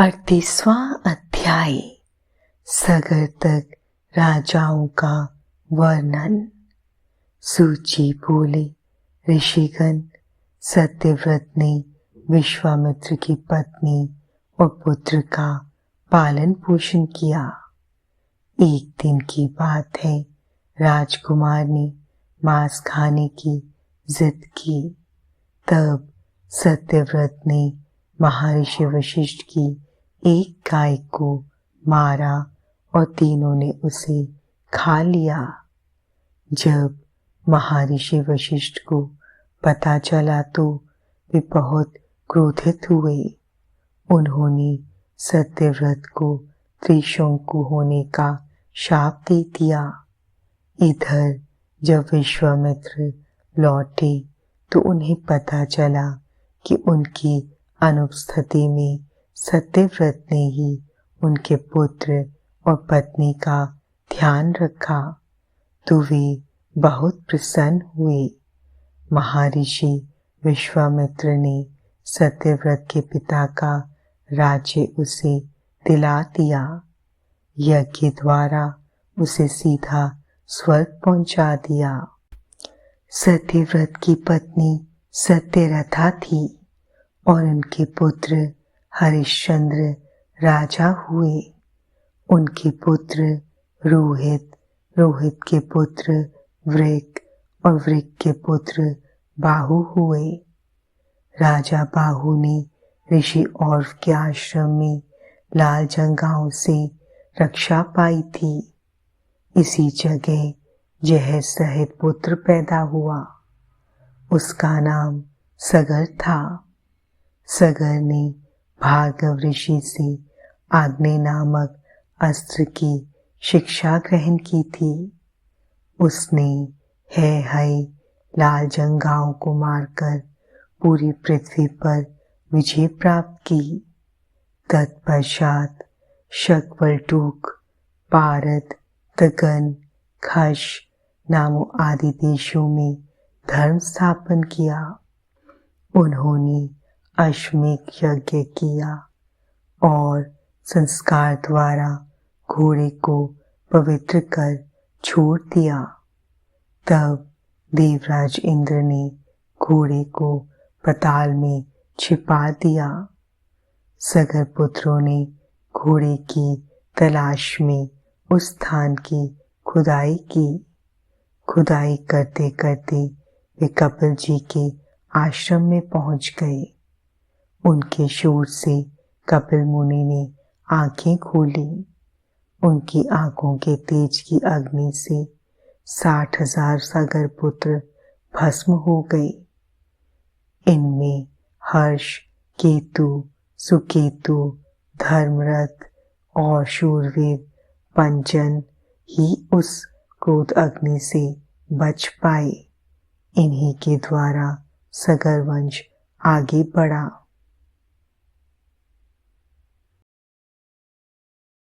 38वां अध्याय सगर तक राजाओं का वर्णन। सूची बोले, ऋषिगण, सत्यव्रत ने विश्वामित्र की पत्नी और पुत्र का पालन पोषण किया। एक दिन की बात है, राजकुमार ने मांस खाने की जिद की। तब सत्यव्रत ने महर्षि वशिष्ठ की एक गाय को मारा और तीनों ने उसे खा लिया। जब महर्षि वशिष्ठ को पता चला तो वे बहुत क्रोधित हुए। उन्होंने सत्यव्रत को त्रिशंकु होने का शाप दे दिया। इधर जब विश्वामित्र लौटे तो उन्हें पता चला कि उनकी अनुपस्थिति में सत्यव्रत ने ही उनके पुत्र और पत्नी का ध्यान रखा, तो वे बहुत प्रसन्न हुए। महर्षि विश्वामित्र ने सत्यव्रत के पिता का राज्य उसे दिला दिया। यज्ञ द्वारा उसे सीधा स्वर्ग पहुंचा दिया। सत्यव्रत की पत्नी सत्यरथा थी और उनके पुत्र हरिश्चंद्र राजा हुए। उनके पुत्र रोहित, रोहित के पुत्र वृक और वृक के पुत्र बाहु हुए। राजा बाहु ने ऋषि और्व के आश्रम में लाल जंगाओं से रक्षा पाई थी। इसी जगह जहर सहित पुत्र पैदा हुआ। उसका नाम सगर था। सगर ने भार्गव ऋषि से आग्नेय नामक अस्त्र की शिक्षा ग्रहण की थी। उसने है लाल जंगाओं को मारकर पूरी पृथ्वी पर विजय प्राप्त की। तत्पश्चात शकवलटूक, पारद, तगन, खश नामों आदि देशों में धर्म स्थापन किया। उन्होंने अश्वमेध यज्ञ किया और संस्कार द्वारा घोड़े को पवित्र कर छोड़ दिया। तब देवराज इंद्र ने घोड़े को पाताल में छिपा दिया। सगर पुत्रों ने घोड़े की तलाश में उस स्थान की खुदाई की। खुदाई करते करते वे कपिल जी के आश्रम में पहुंच गए। उनके शोर से कपिल मुनि ने आंखें खोली। उनकी आंखों के तेज की अग्नि से 60,000 सागर पुत्र भस्म हो गए। इनमें हर्ष, केतु, सुकेतु, धर्मरथ और शूरवीर पंचन ही उस क्रोध अग्नि से बच पाए। इन्हीं के द्वारा सगर वंश आगे बढ़ा।